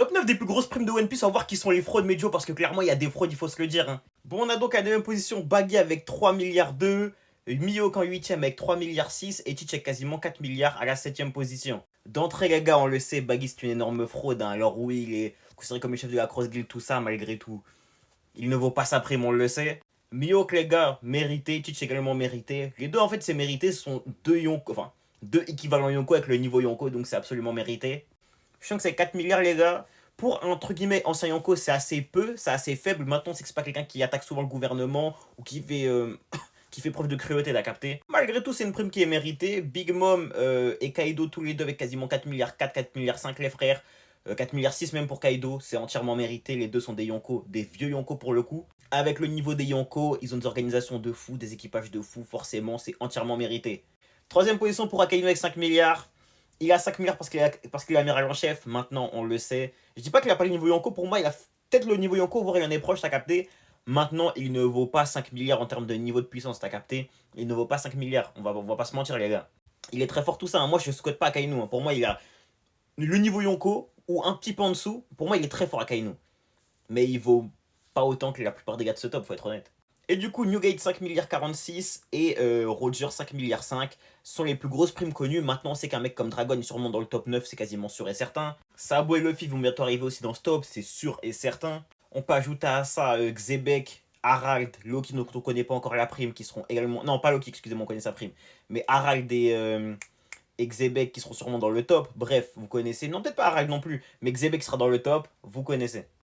Top 9 des plus grosses primes de One Piece, on va voir qui sont les fraudes médios parce que clairement il y a des fraudes, il faut se le dire, hein. Bon, on a donc à la 9ème position Baggy avec 3 milliards 2, Mihawk en 8ème avec 3 milliards 6 et Teach avec quasiment 4 milliards à la 7ème position. D'entrée, les gars, on le sait, Baggy c'est une énorme fraude, hein. Alors oui, il est considéré comme le chef de la Cross Guild, tout ça, malgré tout. Il ne vaut pas sa prime, on le sait. Mihawk, les gars, mérité, Teach également mérité. Les deux, en fait, c'est mérité, ce sont deux Yonko, enfin, deux équivalents Yonko avec le niveau Yonko, donc c'est absolument mérité. Je sens que c'est 4 milliards, les gars. Pour un entre guillemets ancien Yonko, c'est assez peu, c'est assez faible. Maintenant, c'est que c'est pas quelqu'un qui attaque souvent le gouvernement ou qui fait preuve de cruauté, t'as capté. Malgré tout, c'est une prime qui est méritée. Big Mom et Kaido, tous les deux avec quasiment 4 milliards 4, 4 milliards 5, les frères. 4 milliards 6 même pour Kaido, c'est entièrement mérité. Les deux sont des Yonko, des vieux Yonko pour le coup. Avec le niveau des Yonko, ils ont des organisations de fou, des équipages de fou, forcément, c'est entièrement mérité. Troisième position pour Akainu avec 5 milliards. Il a 5 milliards parce qu'il est amiral en chef, maintenant on le sait. Je dis pas qu'il a pas le niveau Yonko, pour moi il a peut-être le niveau Yonko, voire il en est proche, t'as capté. Maintenant il ne vaut pas 5 milliards en termes de niveau de puissance, t'as capté. Il ne vaut pas 5 milliards, on va pas se mentir les gars. Il est très fort tout ça, hein. Moi je ne souhaite pas Akainu, hein. Pour moi il a le niveau Yonko, ou un petit peu en dessous, pour moi il est très fort Akainu. Mais il vaut pas autant que la plupart des gars de ce top, faut être honnête. Et du coup, Newgate 5 milliards 46 et Roger 5 milliards 5 sont les plus grosses primes connues. Maintenant, c'est qu'un mec comme Dragon est sûrement dans le top 9, c'est quasiment sûr et certain. Sabo et Luffy vont bientôt arriver aussi dans ce top, c'est sûr et certain. On peut ajouter à ça Xebec, Harald, Loki dont on connaît pas encore la prime, qui seront également... Non, pas Loki, excusez-moi, on connaît sa prime. Mais Harald et Xebec qui seront sûrement dans le top. Bref, vous connaissez. Non, peut-être pas Harald non plus, mais Xebec sera dans le top, vous connaissez.